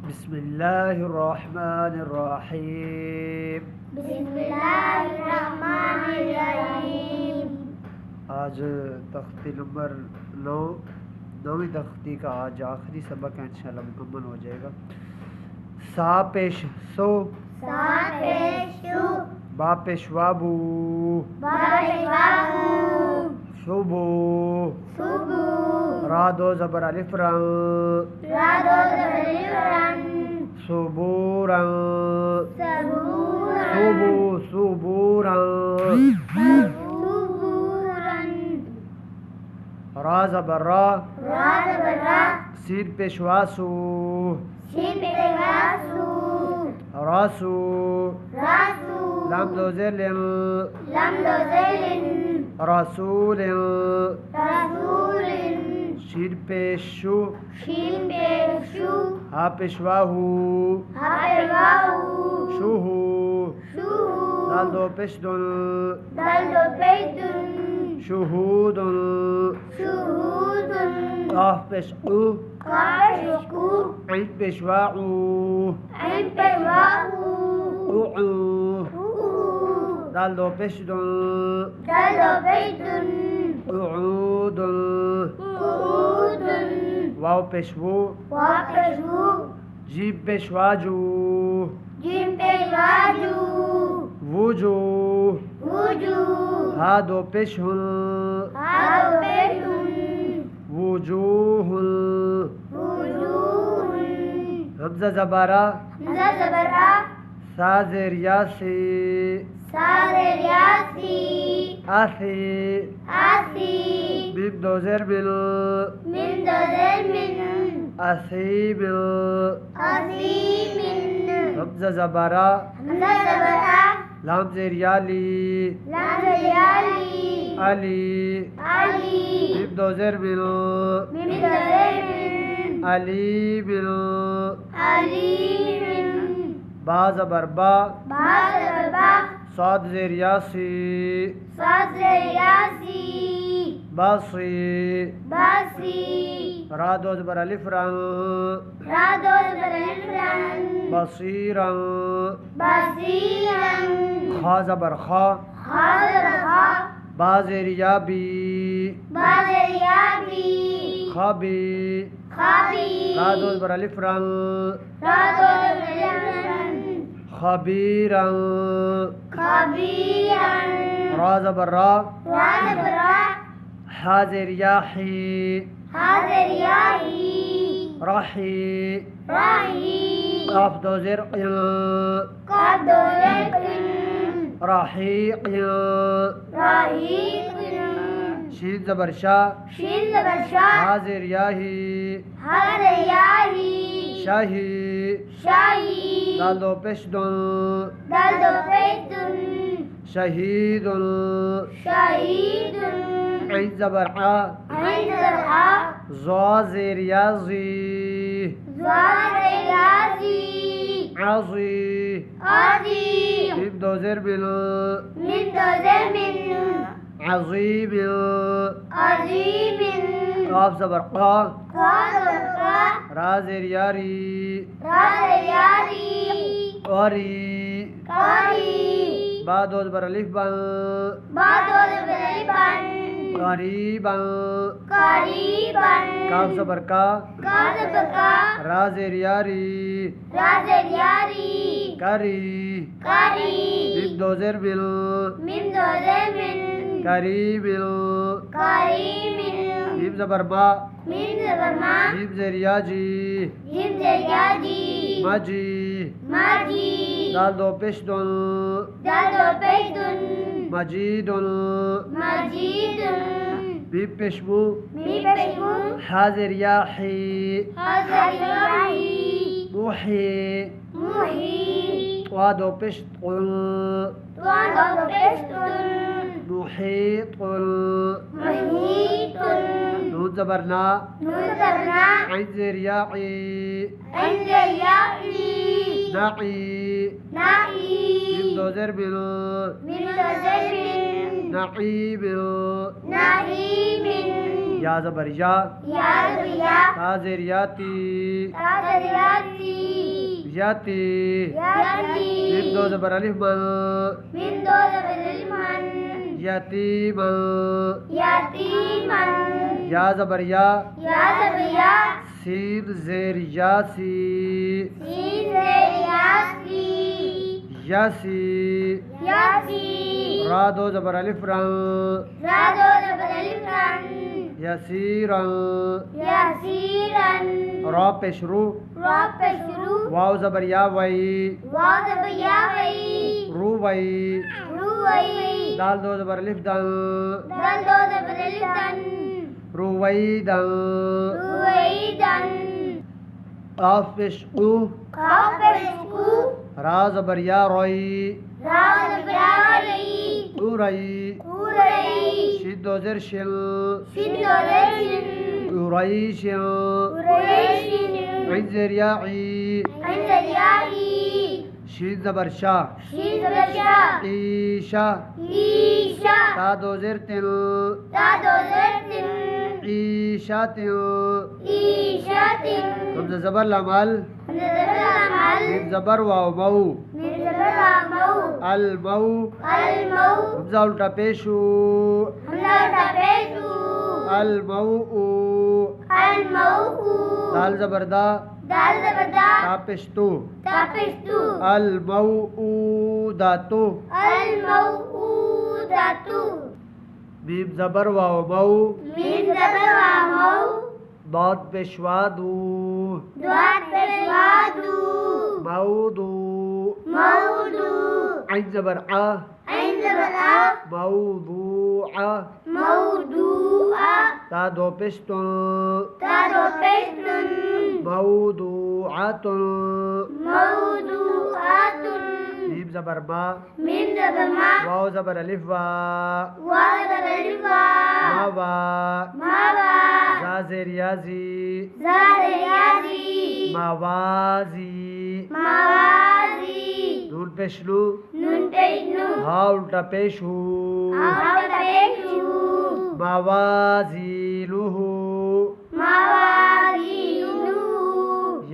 बिस्मिल्लाहिर्रहमानिर्रहीम। बिस्मिल्लाहिर्रहमानिर्रहीम। आज तख्ती नंबर 9, 9वीं तख्ती का आज आखिरी सबक है, इंशाल्लाह मुकम्मल हो जाएगा। सा पेश सो, सा पेश सु, बा पेश वाबू, बा पेश वाबू, सुबू, सुबू, रा दो ज़बर अलिफ रंग, रा दो ज़बर अलिफ रंग, सुबूरं, सबूरन, सुबू सुबूरं, सबूरन, रा ज़बर रा, रा ज़बर रा, सीन पेश वासू, शीन पेश वासू, रासू, रासू, लाम दो ज़ेलिन, लम दो ज़ेलिन, रसूलिन, रसूलिन, शीन पेश शू, शीन पेश शु, हा पेश वाहू, हा पेश वाहू, शूहू, शुहू, दाल दो पेश दुन, दल दो पेश दुन, शुहूदुन, शुहूदुन, काफ पेश ऊ, काफ पेश कू, ऐन पेश वाऊ, ऐन पेश वाहू, ऊऊ, ऊऊ, दाल दो पेश दुन, दल दो पेश दुन, ऊऊदुन, ऊऊदुन, वाव पेश वू, वा पेश वू, जीम पेश वाजू, जीम पेश वाजू, वुजूह, वुजूह, हा दो पेश हुन, हा दो पेश हुन, वुजूहुन, वुजूहुन, हमजा ज़बरा, हमज़ा ज़बर आ, सा ज़ेर यासी, सा ज़ेर यासी, आसी, आसी, मीम दो ज़ेर मिल, मिन दो ज़ेर मिन, असीमिल, असीमिन, हमजा ज़बरा, हमज़ा ज़बर आ, लाम ज़ेर याली, लाम ज़ेर याली, अली, अली, मीम दो ज़ेर मिल, मिन दो ज़ेर मिन, अलीमिल, अलीमिन, बा ज़बर बा, बा ज़बर बा, साद ज़ेर यासी, सा ज़ेर यासी, बासी, बासी, रा दो ज़बर अलिफ रंग, रा दो ज़बर अलिफ रंग, बसीरं, बसीरन, खा ज़बर खा, खा ज़बर खा, बा ज़ेर याबी, बा ज़ेर याबी, खाबी, खाबी, रा दो ज़बर अलिफ रंग, रा दो ज़बर अलिफ रंग, खबीरं, खबीरन, रा ज़बर रा, रा ज़बर रा, हा ज़ेर याही, हा ज़ेर याही, राही, राही, काफ दो ज़ेर क़िन, काफ दो ज़ेर क़िन, राहीक़िन, राहीक़िन, शीन ज़बर शा, शीन ज़बर शा, हा ज़ेर याही, हा ज़ेर याही, शाही, शाही, दाल दो पेश दुन, दल दो पेश दुन, शहीदुन, शहीदुन, ऐन ज़बर आ, ऐन ज़बर आ, ज़ा ज़ेर याज़ी, ज़ा ज़ेर याज़ी, आज़ी, आज़ी, मीम दो ज़ेर मिल, मिन दो ज़ेर मिन, अज़ीमिल, अज़ीमिन, काफ ज़बर क़ा, का ज़बर का, रा ज़ेर यारी, रा ज़ेर यारी, कारी, कारी, बा दो ज़बर अलिफ बन, बा दो ज़बर अलिफ बन, क़रीबन, क़रीबन, काफ ज़बर का, का ज़बर का, रा ज़ेर यारी, रा ज़ेर यारी, करी, कारी, मीम दो ज़ेर मिल, मिन दो ज़ेर मिन, करीमिल, करीमिन, मीम ज़बर मा, मिन ज़बर मा, जीम ज़ेर याजी, जिम ज़ेर याजी, मजी, माजी, दाल दो पेश दुन, दल दो पेश दुन, मजीदुन, मजीदुन, मीम पेश मू, मी पेश मू, हा ज़ेर याही, हा ज़ेर याही, मुही, मुही, वा दो पेश तुन, वा दो पेश दुन, मुहीतुन, मुहीतुन, नून ज़बर ना, नून ज़बर ना, ऐन ज़ेर याई, ऐन ज़ेर याई, नाई, नाई, मीम दो ज़ेर मिल, मिन दो ज़ेर मिन, नईमिल, नईमिन, या ज़बर या, या ज़बर या, ता ज़ेर याती, ता ज़ेर याती, याती याती मीम दो ज़बर अलिफ मन मीम दो ज़बर अलिफ मन यतीमन यतीमन या ज़बर या ज़बर या सीन ज़ेर यासी सीन ज़ेर यासी यासी यासी रा दो ज़बर अलिफ रन रा दो ज़बर अलिफ रन यसीरन यसीरन रा पेश रू रा पे शुरू वाव ज़बर या वई वाव ज़बर या वई रू वई रू वई दाल दो ज़बर अलिफ दल दल दो ज़बर अलिफ दन रू वई दल रू वई दन काफ पेश ऊ काफ पे शुरू रा ज़बर या रोई रा ज़बर या वई ऊ रई उरई शिद दो ज़ेर शिल शिन दो ज़ेर शिन उरई शिल उरईशिन ऐन ज़ेर या ई अंदर याई शीन ज़बर शा शिन ज़बर शा ईशा ईशा ता दो ज़ेर तिल ता दो ज़ेर तिन ईशा तिल ईशा तिन हमज़ा ज़बर लमल ज़बर अमल मीम ज़बर वाव मऊ मीम ज़बर अमऊ अल मऊ अलमऊ हमज़ा उल्टा पेशू हमला तबेसु अल मऊ अलमऊ दाल ज़बर दा दाल ज़बर दा ता पेश तू तपिस्तु अल मऊ दातु अलमऊ दातु मीम ज़बर वाव मऊ मीम ज़बर अमऊ दाद पेशवादू द्वात पेशवादु मऊदू मऊदु ऐन ज़बर आ ऐन ज़बर आ मऊदूआ मऊदुआ ता दो पेशतुन तादो पेस्तुन मऊदूआतुन मऊदुआतुन मीम ज़बर मा मीम ज़बर मा वाव ज़बर अलिफ वा वाव ज़बर अलिफ वा मावा मावा जा ज़ेर याज़ी ज़ार याज़ी मावाज़ी मावाज़ी नून पेशनु नून पेशनु हा उल्टा पेशू आव पेशु मवाज़ीनुहु मावाज़ीनु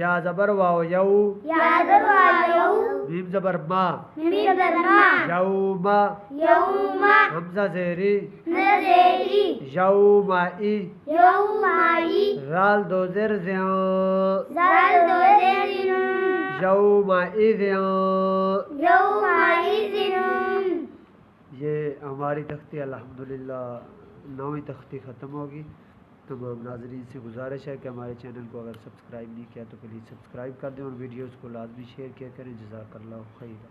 या ज़बर वाव यौ याज़र वायु मीम ज़बर मा मीम ज़बर मा यौमा यौमा हमज़ा ज़ेरी नज़ेरी यौमाई यौमाई राल दो ज़ेर ज़िया ज़ाल दो ज़ेरिन यौमाइज़िन यौमाइज़िन ये हमारी तख्ती अल्हम्दुलिल्लाह 9वीं तख्ती ख़त्म होगी। तमाम नाज़रीन से गुजारिश है कि हमारे चैनल को अगर सब्सक्राइब नहीं किया तो प्लीज़ सब्सक्राइब कर दें और वीडियोज़ को लाजमी शेयर किया करें। जज़ाकल्लाहु खैरा।